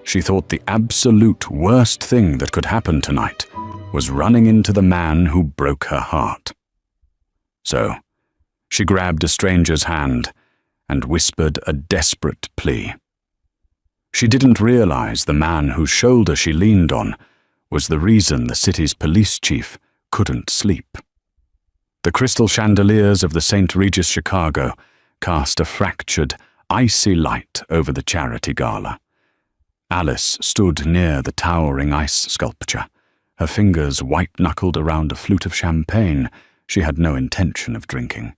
She thought the absolute worst thing that could happen tonight was running into the man who broke her heart. So, she grabbed a stranger's hand and whispered a desperate plea. She didn't realize the man whose shoulder she leaned on was the reason the city's police chief couldn't sleep. The crystal chandeliers of the St. Regis Chicago cast a fractured, icy light over the charity gala. Alice stood near the towering ice sculpture, her fingers white-knuckled around a flute of champagne she had no intention of drinking.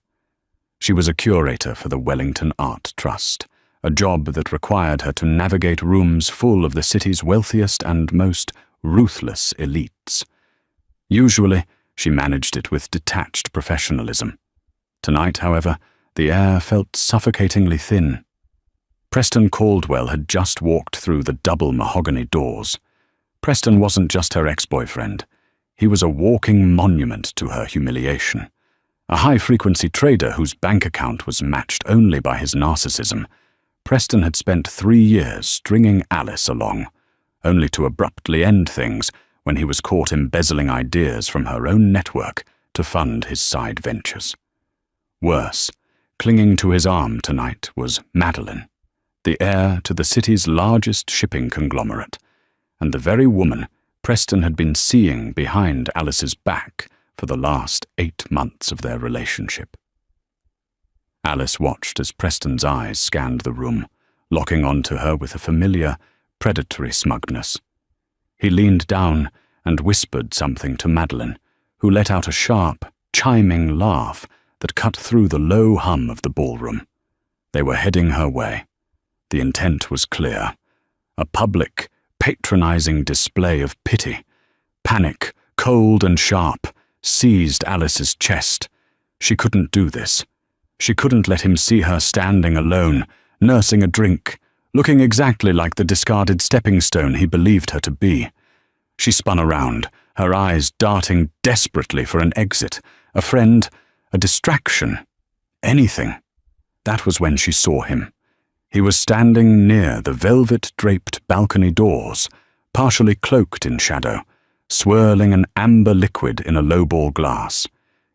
She was a curator for the Wellington Art Trust, a job that required her to navigate rooms full of the city's wealthiest and most ruthless elites. Usually, she managed it with detached professionalism. Tonight, however, the air felt suffocatingly thin. Preston Caldwell had just walked through the double mahogany doors. Preston wasn't just her ex-boyfriend. He was a walking monument to her humiliation. A high-frequency trader whose bank account was matched only by his narcissism, Preston had spent 3 years stringing Alice along, only to abruptly end things when he was caught embezzling ideas from her own network to fund his side ventures. Worse, clinging to his arm tonight was Madeline, the heir to the city's largest shipping conglomerate, and the very woman Preston had been seeing behind Alice's back for the last 8 months of their relationship. Alice watched as Preston's eyes scanned the room, locking onto her with a familiar, predatory smugness. He leaned down and whispered something to Madeline, who let out a sharp, chiming laugh that cut through the low hum of the ballroom. They were heading her way. The intent was clear. A public, patronizing display of pity. Panic, cold and sharp, seized Alice's chest. She couldn't do this. She couldn't let him see her standing alone, nursing a drink, looking exactly like the discarded stepping stone he believed her to be. She spun around, her eyes darting desperately for an exit, a friend, a distraction, anything. That was when she saw him. He was standing near the velvet-draped balcony doors, partially cloaked in shadow, swirling an amber liquid in a lowball glass.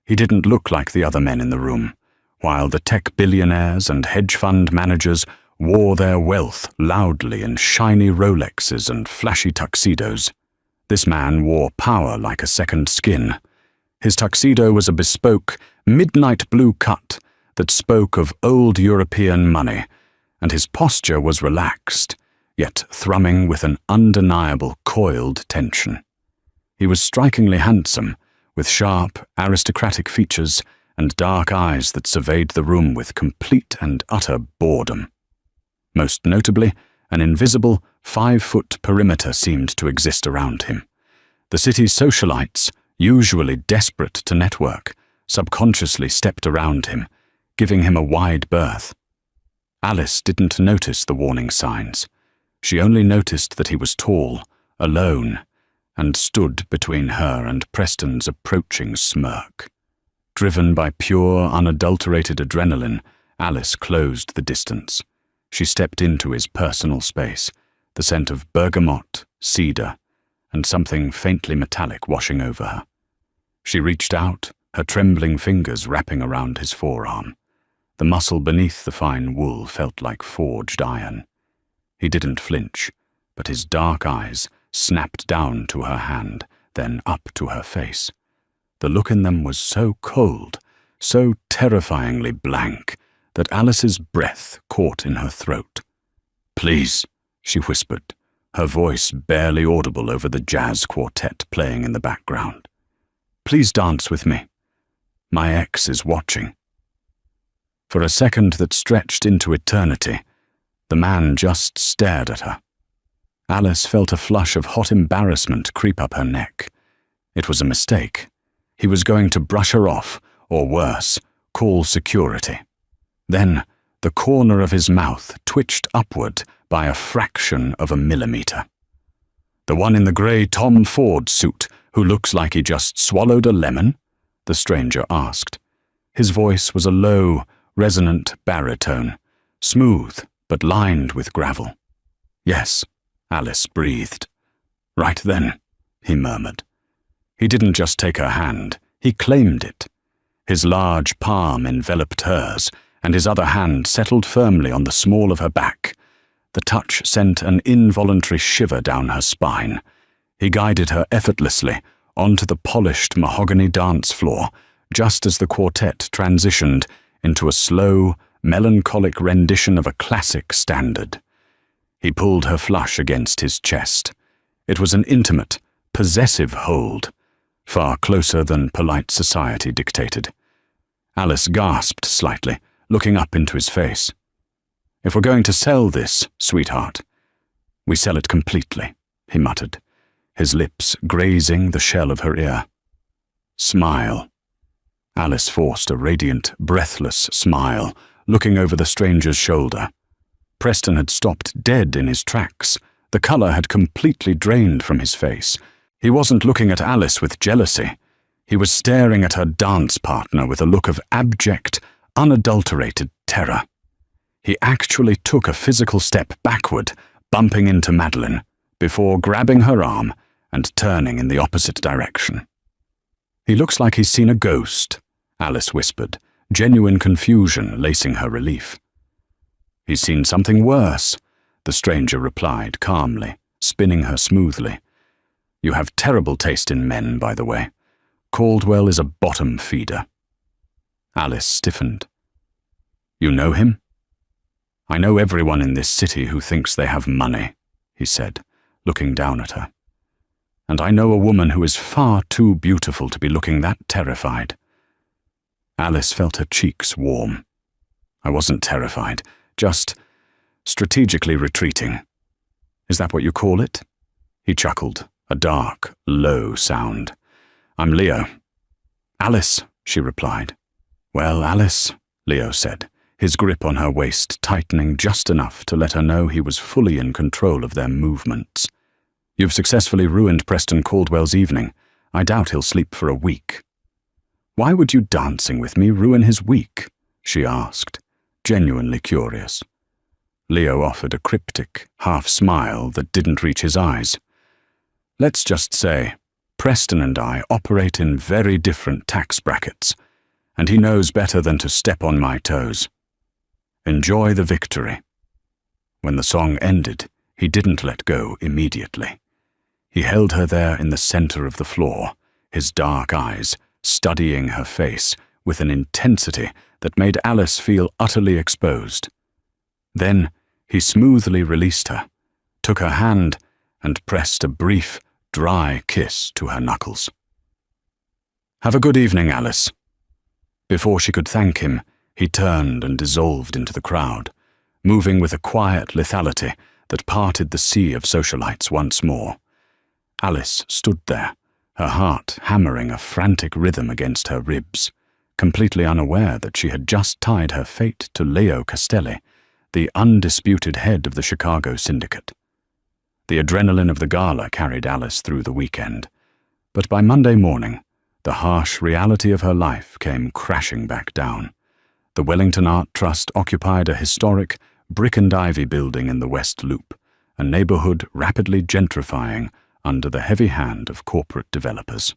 He didn't look like the other men in the room, while the tech billionaires and hedge fund managers wore their wealth loudly in shiny Rolexes and flashy tuxedos. This man wore power like a second skin. His tuxedo was a bespoke, midnight blue cut that spoke of old European money, and his posture was relaxed, yet thrumming with an undeniable coiled tension. He was strikingly handsome, with sharp, aristocratic features and dark eyes that surveyed the room with complete and utter boredom. Most notably, an invisible, 5-foot perimeter seemed to exist around him. The city's socialites, usually desperate to network, subconsciously stepped around him, giving him a wide berth. Alice didn't notice the warning signs. She only noticed that he was tall, alone, and stood between her and Preston's approaching smirk. Driven by pure, unadulterated adrenaline, Alice closed the distance. She stepped into his personal space, the scent of bergamot, cedar, and something faintly metallic washing over her. She reached out, her trembling fingers wrapping around his forearm. The muscle beneath the fine wool felt like forged iron. He didn't flinch, but his dark eyes snapped down to her hand, then up to her face. The look in them was so cold, so terrifyingly blank, that Alice's breath caught in her throat. "Please," she whispered, her voice barely audible over the jazz quartet playing in the background. "Please dance with me. My ex is watching." For a second that stretched into eternity, the man just stared at her. Alice felt a flush of hot embarrassment creep up her neck. It was a mistake. He was going to brush her off, or worse, call security. Then, the corner of his mouth twitched upward by a fraction of a millimeter. "The one in the grey Tom Ford suit who looks like he just swallowed a lemon?" the stranger asked. His voice was a low, resonant baritone, smooth but lined with gravel. "Yes," Alice breathed. "Right then," he murmured. He didn't just take her hand, he claimed it. His large palm enveloped hers, and his other hand settled firmly on the small of her back. The touch sent an involuntary shiver down her spine. He guided her effortlessly onto the polished mahogany dance floor, just as the quartet transitioned into a slow, melancholic rendition of a classic standard. He pulled her flush against his chest. It was an intimate, possessive hold, far closer than polite society dictated. Alice gasped slightly, looking up into his face. "If we're going to sell this, sweetheart, we sell it completely," he muttered, his lips grazing the shell of her ear. "Smile." Alice forced a radiant, breathless smile, looking over the stranger's shoulder. Preston had stopped dead in his tracks. The colour had completely drained from his face. He wasn't looking at Alice with jealousy. He was staring at her dance partner with a look of abject, unadulterated terror. He actually took a physical step backward, bumping into Madeline, before grabbing her arm and turning in the opposite direction. "He looks like he's seen a ghost," Alice whispered, genuine confusion lacing her relief. "He's seen something worse," the stranger replied calmly, spinning her smoothly. "You have terrible taste in men, by the way. Caldwell is a bottom feeder." Alice stiffened. "You know him?" "I know everyone in this city who thinks they have money," he said, looking down at her. "And I know a woman who is far too beautiful to be looking that terrified." Alice felt her cheeks warm. "I wasn't terrified, just strategically retreating. Is that what you call it?" He chuckled, a dark, low sound. "I'm Leo." "Alice," she replied. "Well, Alice," Leo said, his grip on her waist tightening just enough to let her know he was fully in control of their movements. "You've successfully ruined Preston Caldwell's evening. I doubt he'll sleep for a week." "Why would you dancing with me ruin his week?" she asked, genuinely curious. Leo offered a cryptic, half-smile that didn't reach his eyes. "Let's just say, Preston and I operate in very different tax brackets, and he knows better than to step on my toes. Enjoy the victory." When the song ended, he didn't let go immediately. He held her there in the center of the floor, his dark eyes studying her face with an intensity that made Alice feel utterly exposed. Then he smoothly released her, took her hand, and pressed a brief, dry kiss to her knuckles. "Have a good evening, Alice." Before she could thank him, he turned and dissolved into the crowd, moving with a quiet lethality that parted the sea of socialites once more. Alice stood there, her heart hammering a frantic rhythm against her ribs, completely unaware that she had just tied her fate to Leo Castelli, the undisputed head of the Chicago syndicate. The adrenaline of the gala carried Alice through the weekend, but by Monday morning, the harsh reality of her life came crashing back down. The Wellington Art Trust occupied a historic brick-and-ivy building in the West Loop, a neighborhood rapidly gentrifying under the heavy hand of corporate developers.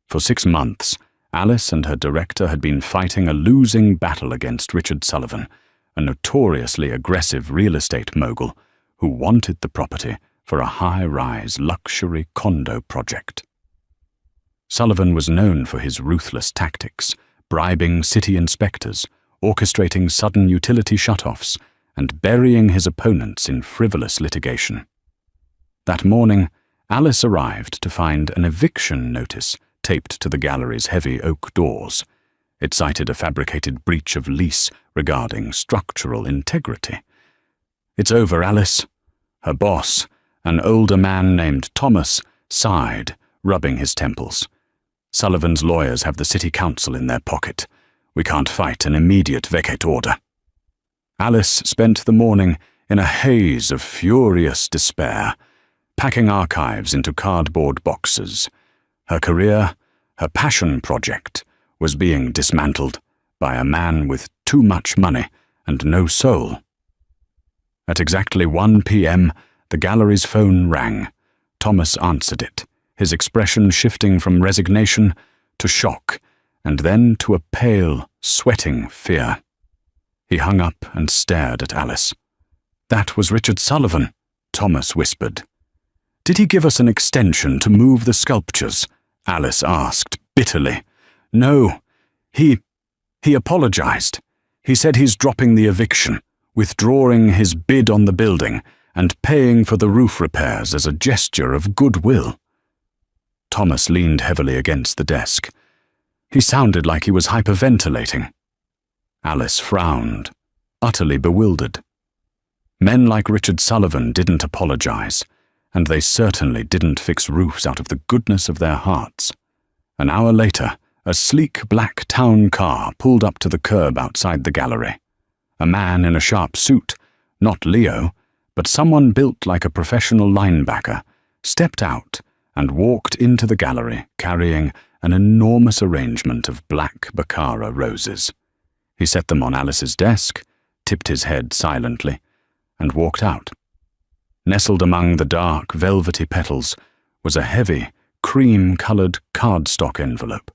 For 6 months, Alice and her director had been fighting a losing battle against Richard Sullivan, a notoriously aggressive real estate mogul who wanted the property for a high-rise luxury condo project. Sullivan was known for his ruthless tactics, bribing city inspectors, orchestrating sudden utility shutoffs, and burying his opponents in frivolous litigation. That morning, Alice arrived to find an eviction notice taped to the gallery's heavy oak doors. It cited a fabricated breach of lease regarding structural integrity. "It's over, Alice." Her boss, an older man named Thomas, sighed, rubbing his temples. "Sullivan's lawyers have the city council in their pocket. We can't fight an immediate vacate order." Alice spent the morning in a haze of furious despair, packing archives into cardboard boxes. Her career, her passion project, was being dismantled by a man with too much money and no soul. At exactly 1 p.m., The gallery's phone rang. Thomas answered it, his expression shifting from resignation to shock, and then to a pale, sweating fear. He hung up and stared at Alice. "That was Richard Sullivan," Thomas whispered. "Did he give us an extension to move the sculptures?" Alice asked bitterly. "No. He apologized. He said he's dropping the eviction, withdrawing his bid on the building, and paying for the roof repairs as a gesture of goodwill." Thomas leaned heavily against the desk. He sounded like he was hyperventilating. Alice frowned, utterly bewildered. Men like Richard Sullivan didn't apologize, and they certainly didn't fix roofs out of the goodness of their hearts. An hour later, a sleek black town car pulled up to the curb outside the gallery. A man in a sharp suit, not Leo, but someone built like a professional linebacker, stepped out and walked into the gallery carrying an enormous arrangement of black baccara roses. He set them on Alice's desk, tipped his head silently, and walked out. Nestled among the dark, velvety petals was a heavy, cream-colored cardstock envelope.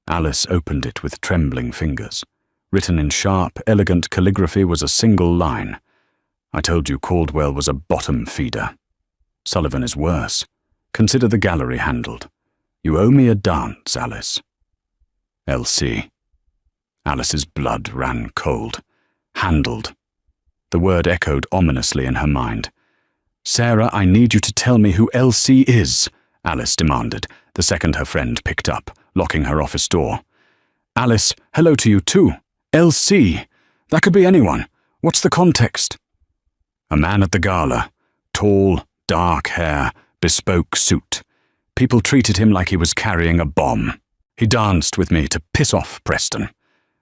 Alice opened it with trembling fingers. Written in sharp, elegant calligraphy was a single line. "I told you Caldwell was a bottom feeder. Sullivan is worse. Consider the gallery handled. You owe me a dance, Alice." L.C. Alice's blood ran cold. Handled. The word echoed ominously in her mind. "Sarah, I need you to tell me who L.C. is," Alice demanded, the second her friend picked up, locking her office door. "Alice, hello to you too. L.C. That could be anyone. What's the context?" "A man at the gala. Tall, dark hair, bespoke suit. People treated him like he was carrying a bomb. He danced with me to piss off Preston.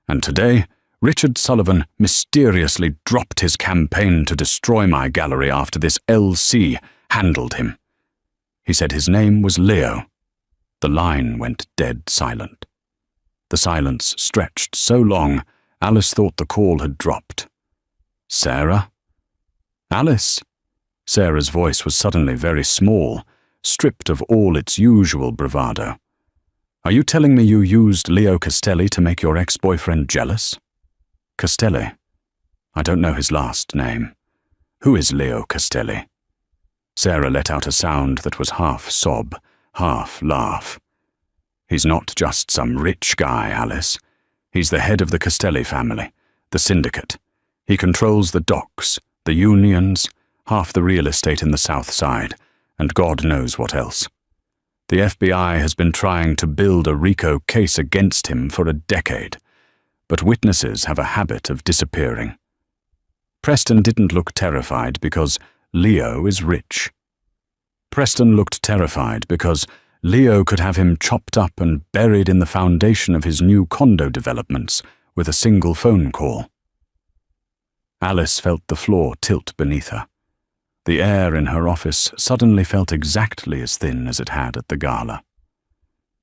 And today, Richard Sullivan mysteriously dropped his campaign to destroy my gallery after this L.C. handled him. He said his name was Leo." The line went dead silent. The silence stretched so long, Alice thought the call had dropped. "Sarah?" "Alice?" Sarah's voice was suddenly very small, stripped of all its usual bravado. "Are you telling me you used Leo Castelli to make your ex-boyfriend jealous?" "Castelli? I don't know his last name. Who is Leo Castelli?" Sarah let out a sound that was half sob, half laugh. "He's not just some rich guy, Alice. He's the head of the Castelli family, the syndicate. He controls the docks, the unions, half the real estate in the South Side, and God knows what else. The FBI has been trying to build a RICO case against him for a decade, but witnesses have a habit of disappearing. Preston didn't look terrified because Leo is rich. Preston looked terrified because Leo could have him chopped up and buried in the foundation of his new condo developments with a single phone call." Alice felt the floor tilt beneath her. The air in her office suddenly felt exactly as thin as it had at the gala.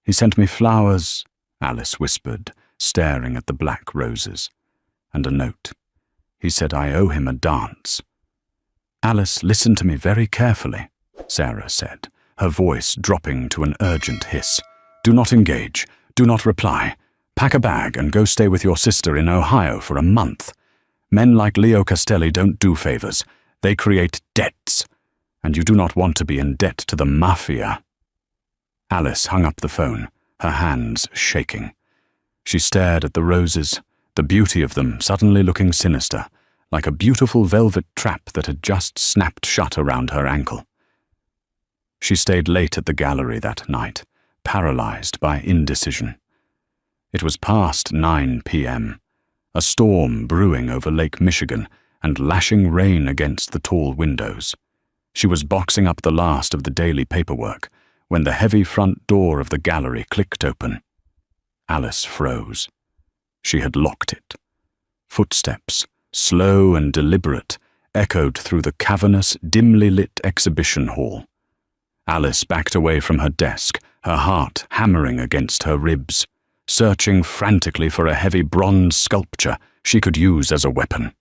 "He sent me flowers," Alice whispered, staring at the black roses, "and a note. He said I owe him a dance." "Alice, listen to me very carefully," Sarah said, her voice dropping to an urgent hiss. "Do not engage. Do not reply. Pack a bag and go stay with your sister in Ohio for a month. Men like Leo Castelli don't do favors. They create debts, and you do not want to be in debt to the Mafia." Alice hung up the phone, her hands shaking. She stared at the roses, the beauty of them suddenly looking sinister, like a beautiful velvet trap that had just snapped shut around her ankle. She stayed late at the gallery that night, paralyzed by indecision. It was past 9 p.m., a storm brewing over Lake Michigan and lashing rain against the tall windows. She was boxing up the last of the daily paperwork when the heavy front door of the gallery clicked open. Alice froze. She had locked it. Footsteps, slow and deliberate, echoed through the cavernous, dimly lit exhibition hall. Alice backed away from her desk, her heart hammering against her ribs, searching frantically for a heavy bronze sculpture she could use as a weapon.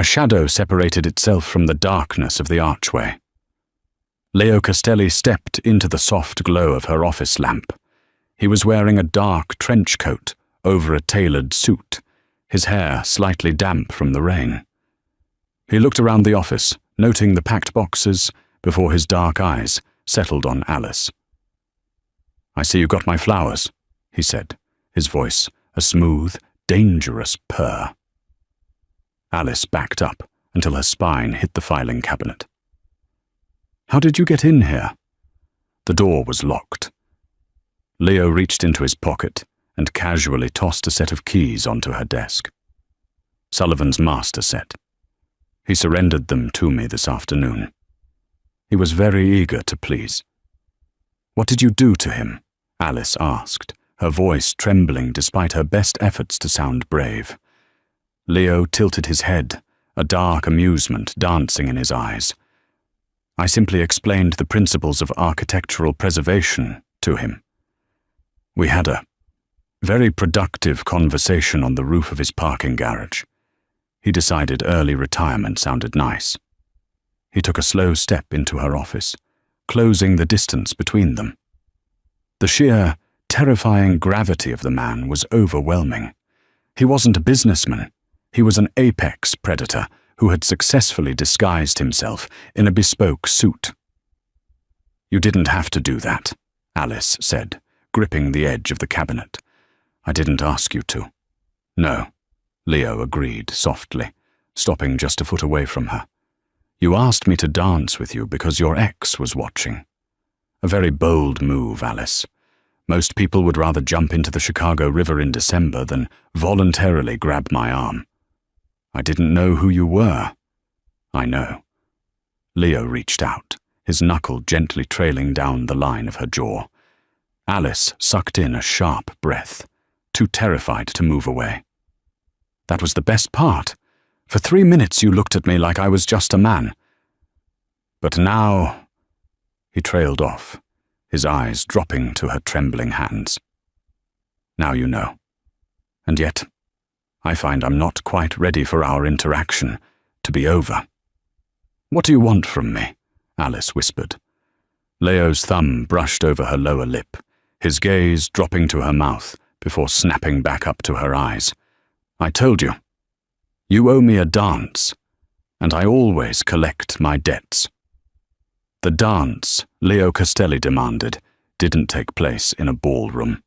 A shadow separated itself from the darkness of the archway. Leo Castelli stepped into the soft glow of her office lamp. He was wearing a dark trench coat over a tailored suit, his hair slightly damp from the rain. He looked around the office, noting the packed boxes, before his dark eyes settled on Alice. "I see you got my flowers," he said, his voice a smooth, dangerous purr. Alice backed up until her spine hit the filing cabinet. "How did you get in here?" The door was locked. Leo reached into his pocket and casually tossed a set of keys onto her desk. "Sullivan's master set. He surrendered them to me this afternoon. He was very eager to please." "What did you do to him?" Alice asked, her voice trembling despite her best efforts to sound brave. Leo tilted his head, a dark amusement dancing in his eyes. "I simply explained the principles of architectural preservation to him. We had a very productive conversation on the roof of his parking garage. He decided early retirement sounded nice." He took a slow step into her office, closing the distance between them. The sheer, terrifying gravity of the man was overwhelming. He wasn't a businessman. He was an apex predator who had successfully disguised himself in a bespoke suit. "You didn't have to do that," Alice said, gripping the edge of the cabinet. "I didn't ask you to." "No," Leo agreed softly, stopping just a foot away from her. "You asked me to dance with you because your ex was watching. A very bold move, Alice. Most people would rather jump into the Chicago River in December than voluntarily grab my arm. I didn't know who you were." "I know." Leo reached out, his knuckle gently trailing down the line of her jaw. Alice sucked in a sharp breath, too terrified to move away. "That was the best part. For 3 minutes you looked at me like I was just a man. But now—" He trailed off, his eyes dropping to her trembling hands. "Now you know. And yet, I find I'm not quite ready for our interaction to be over." "What do you want from me?" Alice whispered. Leo's thumb brushed over her lower lip, his gaze dropping to her mouth before snapping back up to her eyes. "I told you. You owe me a dance, and I always collect my debts." The dance, Leo Castelli demanded, didn't take place in a ballroom.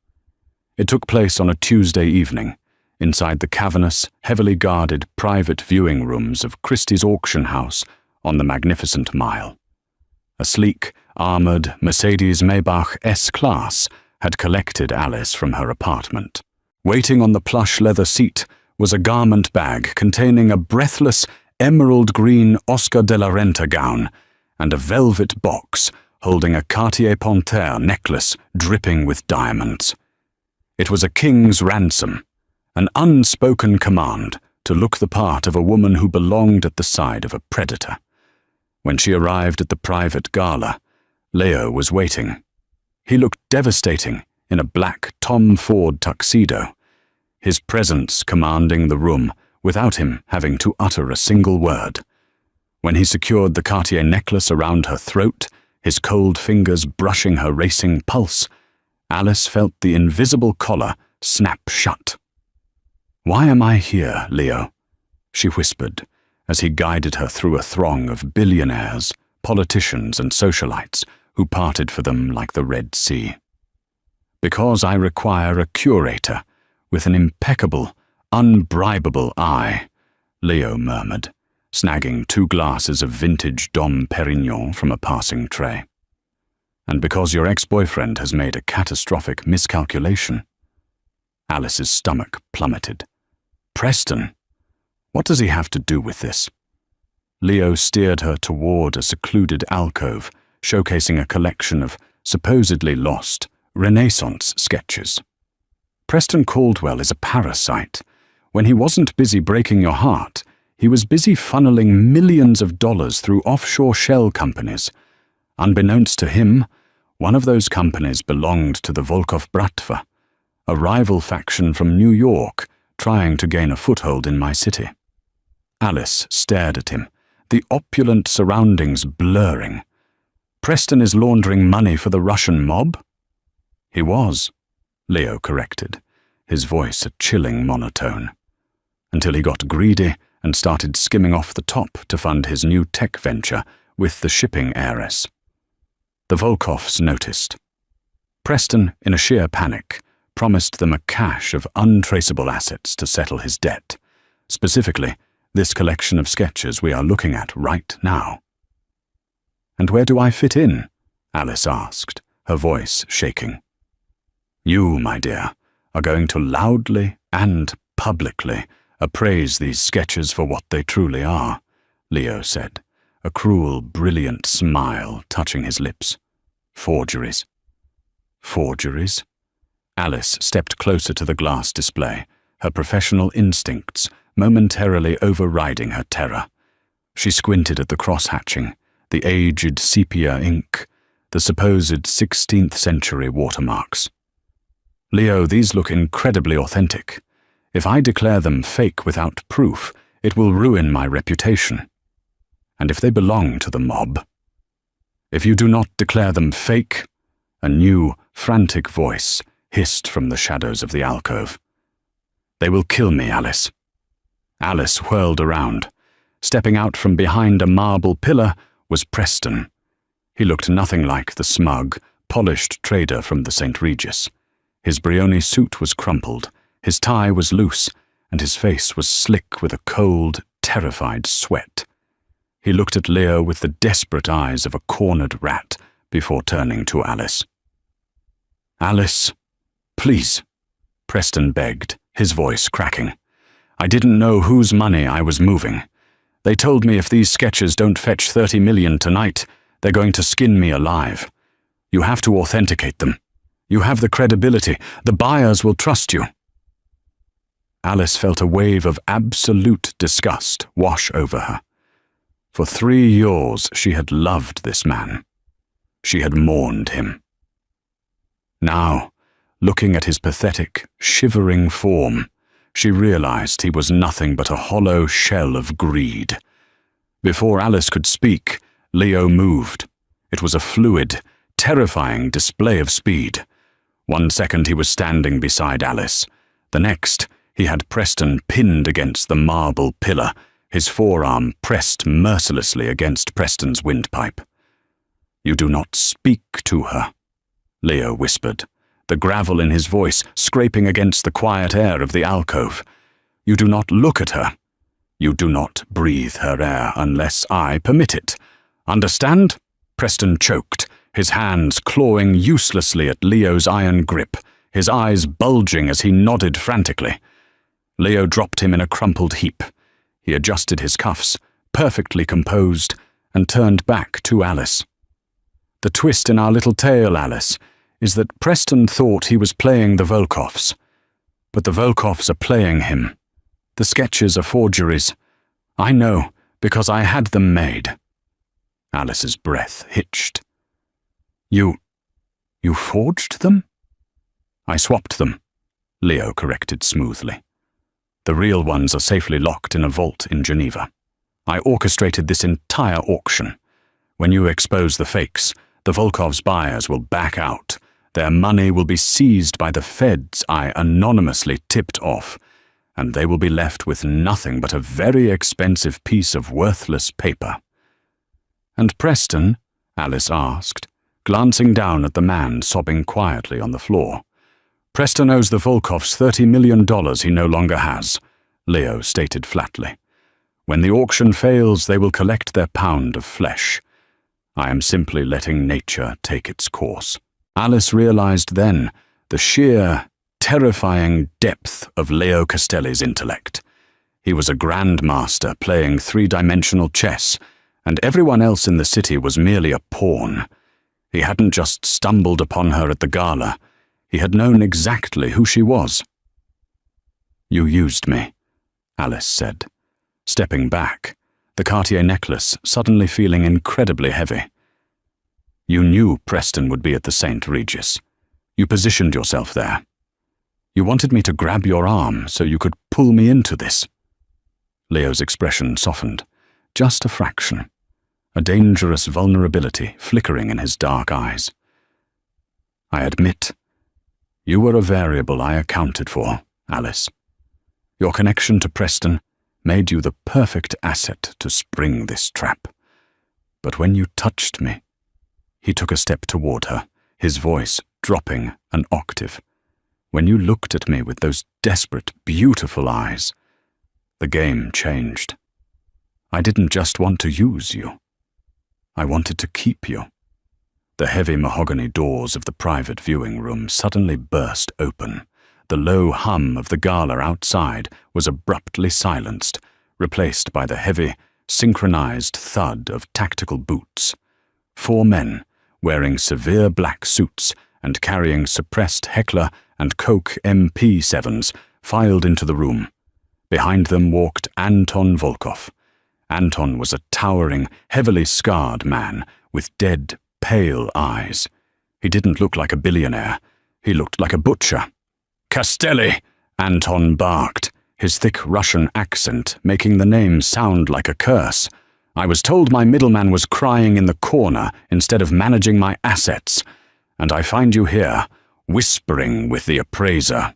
It took place on a Tuesday evening, inside the cavernous, heavily guarded private viewing rooms of Christie's auction house on the Magnificent Mile. A sleek, armored Mercedes-Maybach S-Class had collected Alice from her apartment. Waiting on the plush leather seat was a garment bag containing a breathless, emerald-green Oscar de la Renta gown and a velvet box holding a Cartier Panthère necklace dripping with diamonds. It was a king's ransom, an unspoken command to look the part of a woman who belonged at the side of a predator. When she arrived at the private gala, Leo was waiting. He looked devastating in a black Tom Ford tuxedo, his presence commanding the room without him having to utter a single word. When he secured the Cartier necklace around her throat, his cold fingers brushing her racing pulse, Alice felt the invisible collar snap shut. "Why am I here, Leo?" she whispered, as he guided her through a throng of billionaires, politicians, and socialites who parted for them like the Red Sea. "Because I require a curator with an impeccable, unbribable eye," Leo murmured, snagging 2 glasses of vintage Dom Perignon from a passing tray. "And because your ex-boyfriend has made a catastrophic miscalculation." Alice's stomach plummeted. "Preston? What does he have to do with this?" Leo steered her toward a secluded alcove, showcasing a collection of supposedly lost Renaissance sketches. "Preston Caldwell is a parasite. When he wasn't busy breaking your heart, he was busy funneling millions of dollars through offshore shell companies. Unbeknownst to him, one of those companies belonged to the Volkov Bratva, a rival faction from New York trying to gain a foothold in my city." Alice stared at him, the opulent surroundings blurring. Preston is laundering money for the Russian mob? He was, Leo corrected, his voice a chilling monotone. Until he got greedy and started skimming off the top to fund his new tech venture with the shipping heiress. The Volkovs noticed. Preston, in a sheer panic, promised them a cache of untraceable assets to settle his debt, specifically this collection of sketches we are looking at right now. "And where do I fit in?" Alice asked, her voice shaking. "You, my dear, are going to loudly and publicly appraise these sketches for what they truly are," Leo said, a cruel, brilliant smile touching his lips. "Forgeries." "Forgeries?" Alice stepped closer to the glass display, her professional instincts momentarily overriding her terror. She squinted at the cross-hatching, the aged sepia ink, the supposed 16th century watermarks. "Leo, these look incredibly authentic. If I declare them fake without proof, it will ruin my reputation. And if they belong to the mob? If you do not declare them fake," a new, frantic voice hissed from the shadows of the alcove, "they will kill me, Alice." Alice whirled around. Stepping out from behind a marble pillar was Preston. He looked nothing like the smug, polished trader from the St. Regis. His Brioni suit was crumpled, his tie was loose, and his face was slick with a cold, terrified sweat. He looked at Leo with the desperate eyes of a cornered rat before turning to Alice. "Alice, please," Preston begged, his voice cracking. "I didn't know whose money I was moving. They told me if these sketches don't fetch 30 million tonight, they're going to skin me alive. You have to authenticate them. You have the credibility. The buyers will trust you." Alice felt a wave of absolute disgust wash over her. For 3 years she had loved this man. She had mourned him. Now, looking at his pathetic, shivering form, she realized he was nothing but a hollow shell of greed. Before Alice could speak, Leo moved. It was a fluid, terrifying display of speed. 1 second he was standing beside Alice. The next, he had Preston pinned against the marble pillar, his forearm pressed mercilessly against Preston's windpipe. "You do not speak to her," Leo whispered, the gravel in his voice scraping against the quiet air of the alcove. "You do not look at her. You do not breathe her air unless I permit it. Understand?" Preston choked, his hands clawing uselessly at Leo's iron grip, his eyes bulging as he nodded frantically. Leo dropped him in a crumpled heap. He adjusted his cuffs, perfectly composed, and turned back to Alice. "The twist in our little tale, Alice, is that Preston thought he was playing the Volkovs. But the Volkovs are playing him. The sketches are forgeries. I know, because I had them made." Alice's breath hitched. You forged them?" "I swapped them," Leo corrected smoothly. "The real ones are safely locked in a vault in Geneva. I orchestrated this entire auction. When you expose the fakes, the Volkov's buyers will back out. Their money will be seized by the feds I anonymously tipped off, and they will be left with nothing but a very expensive piece of worthless paper." "And Preston?" Alice asked, glancing down at the man sobbing quietly on the floor. "Preston owes the Volkovs $30 million he no longer has," Leo stated flatly. "When the auction fails, they will collect their pound of flesh. I am simply letting nature take its course." Alice realized then the sheer, terrifying depth of Leo Castelli's intellect. He was a grandmaster playing 3-dimensional chess, and everyone else in the city was merely a pawn. He hadn't just stumbled upon her at the gala. He had known exactly who she was. "You used me," Alice said, stepping back, the Cartier necklace suddenly feeling incredibly heavy. "You knew Preston would be at the St. Regis. You positioned yourself there. You wanted me to grab your arm so you could pull me into this." Leo's expression softened, just a fraction, a dangerous vulnerability flickering in his dark eyes. I admit, you were a variable I accounted for, Alice. Your connection to Preston made you the perfect asset to spring this trap. But when you touched me, he took a step toward her, his voice dropping an octave. When you looked at me with those desperate, beautiful eyes, the game changed. I didn't just want to use you. I wanted to keep you. The heavy mahogany doors of the private viewing room suddenly burst open. The low hum of the gala outside was abruptly silenced, replaced by the heavy, synchronized thud of tactical boots. 4 men, wearing severe black suits and carrying suppressed Heckler and Coke MP7s, filed into the room. Behind them walked Anton Volkov. Anton was a towering, heavily scarred man with dead, pale eyes. He didn't look like a billionaire. He looked like a butcher. "Castelli!" Anton barked, his thick Russian accent making the name sound like a curse. "I was told my middleman was crying in the corner instead of managing my assets, and I find you here, whispering with the appraiser."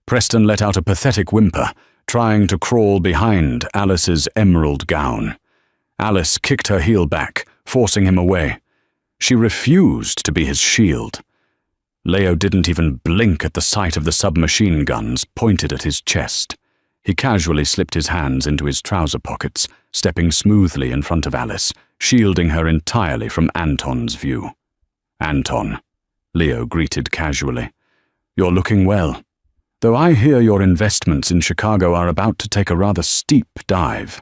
Preston let out a pathetic whimper, trying to crawl behind Alice's emerald gown. Alice kicked her heel back, forcing him away. She refused to be his shield. Leo didn't even blink at the sight of the submachine guns pointed at his chest. He casually slipped his hands into his trouser pockets, stepping smoothly in front of Alice, shielding her entirely from Anton's view. "Anton," Leo greeted casually, "you're looking well, though I hear your investments in Chicago are about to take a rather steep dive."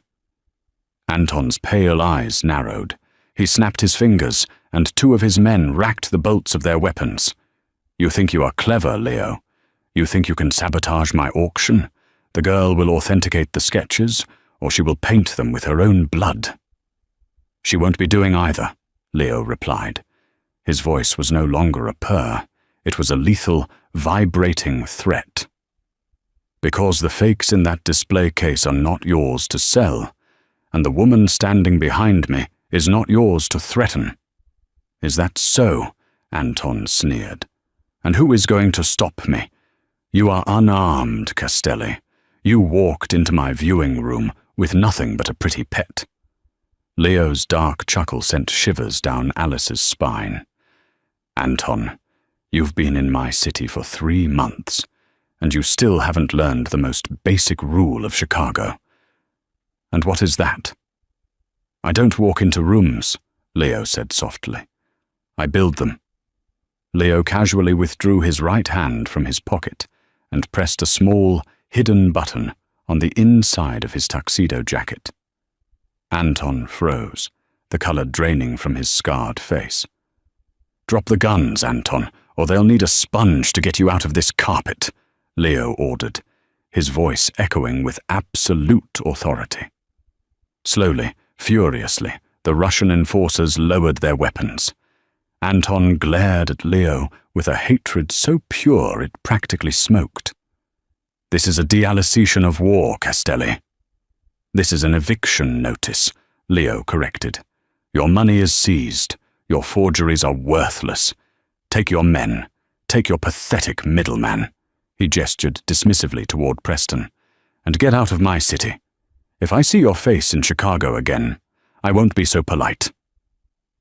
Anton's pale eyes narrowed. He snapped his fingers, and 2 of his men racked the bolts of their weapons. "You think you are clever, Leo? You think you can sabotage my auction? The girl will authenticate the sketches, or she will paint them with her own blood." "She won't be doing either," Leo replied. His voice was no longer a purr. It was a lethal, vibrating threat. "Because the fakes in that display case are not yours to sell, and the woman standing behind me is not yours to threaten." "Is that so?" Anton sneered. "And who is going to stop me? You are unarmed, Castelli. You walked into my viewing room with nothing but a pretty pet." Leo's dark chuckle sent shivers down Alice's spine. "Anton, you've been in my city for 3 months, and you still haven't learned the most basic rule of Chicago." "And what is that?" "I don't walk into rooms," Leo said softly. "I build them." Leo casually withdrew his right hand from his pocket and pressed a small, hidden button on the inside of his tuxedo jacket. Anton froze, the color draining from his scarred face. "Drop the guns, Anton, or they'll need a sponge to get you out of this carpet," Leo ordered, his voice echoing with absolute authority. Slowly, furiously, the Russian enforcers lowered their weapons. Anton glared at Leo with a hatred so pure it practically smoked. "This is a deallocation of war, Castelli." "This is an eviction notice," Leo corrected. "Your money is seized. Your forgeries are worthless. Take your men. Take your pathetic middleman." He gestured dismissively toward Preston. "And get out of my city. If I see your face in Chicago again, I won't be so polite."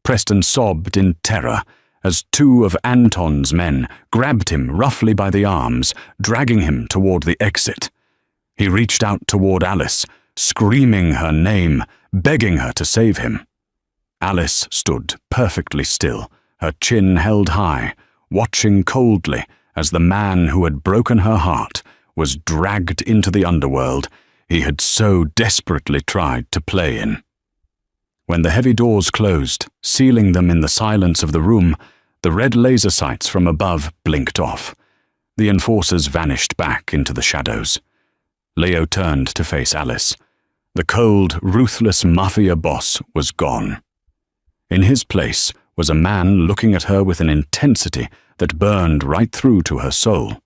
Preston sobbed in terror as 2 of Anton's men grabbed him roughly by the arms, dragging him toward the exit. He reached out toward Alice, screaming her name, begging her to save him. Alice stood perfectly still, her chin held high, watching coldly as the man who had broken her heart was dragged into the underworld he had so desperately tried to play in. When the heavy doors closed, sealing them in the silence of the room, the red laser sights from above blinked off. The enforcers vanished back into the shadows. Leo turned to face Alice. The cold, ruthless Mafia boss was gone. In his place was a man looking at her with an intensity that burned right through to her soul.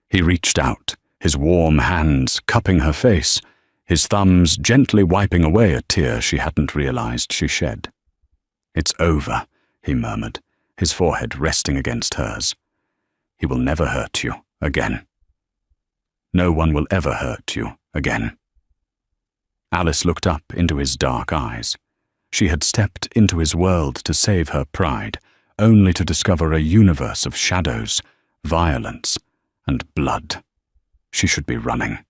He reached out, his warm hands cupping her face, his thumbs gently wiping away a tear she hadn't realized she shed. "It's over," he murmured, his forehead resting against hers. "He will never hurt you again. No one will ever hurt you again." Alice looked up into his dark eyes. She had stepped into his world to save her pride, only to discover a universe of shadows, violence, and blood. She should be running.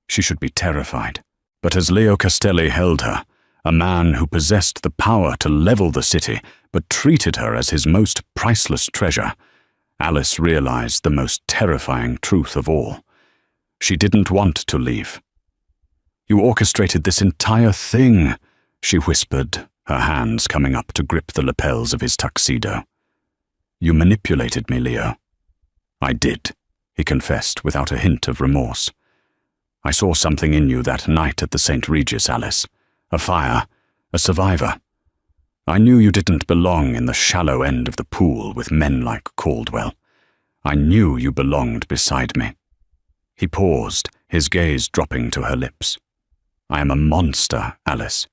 She should be terrified. But as Leo Castelli held her, a man who possessed the power to level the city, but treated her as his most priceless treasure, Alice realized the most terrifying truth of all. She didn't want to leave. "You orchestrated this entire thing," she whispered, her hands coming up to grip the lapels of his tuxedo. "You manipulated me, Leo." "I did," he confessed without a hint of remorse. "I saw something in you that night at the St. Regis, Alice. A fire, a survivor. I knew you didn't belong in the shallow end of the pool with men like Caldwell. I knew you belonged beside me." He paused, his gaze dropping to her lips. "I am a monster, Alice.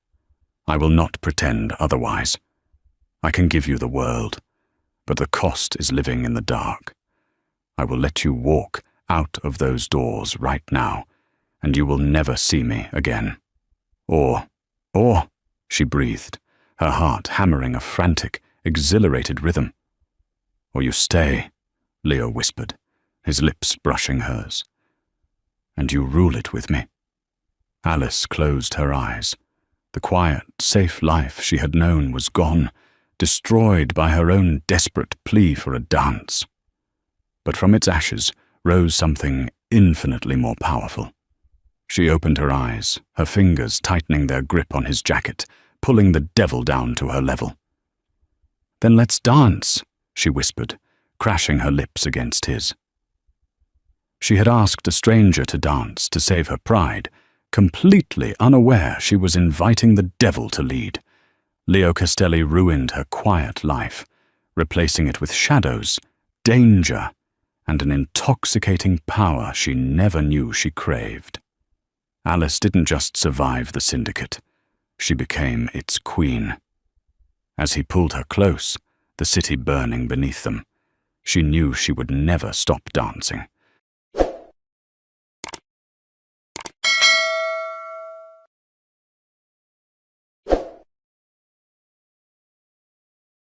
I will not pretend otherwise. I can give you the world, but the cost is living in the dark. I will let you walk out of those doors right now, and you will never see me again. Or, she breathed, her heart hammering a frantic, exhilarated rhythm. "Or you stay," Leo whispered, his lips brushing hers. "And you rule it with me." Alice closed her eyes. The quiet, safe life she had known was gone, destroyed by her own desperate plea for a dance. But from its ashes rose something infinitely more powerful. She opened her eyes, her fingers tightening their grip on his jacket, pulling the devil down to her level. "Then let's dance," she whispered, crashing her lips against his. She had asked a stranger to dance to save her pride, completely unaware she was inviting the devil to lead. Leo Castelli ruined her quiet life, replacing it with shadows, danger, and an intoxicating power she never knew she craved. Alice didn't just survive the syndicate, she became its queen. As he pulled her close, the city burning beneath them, she knew she would never stop dancing.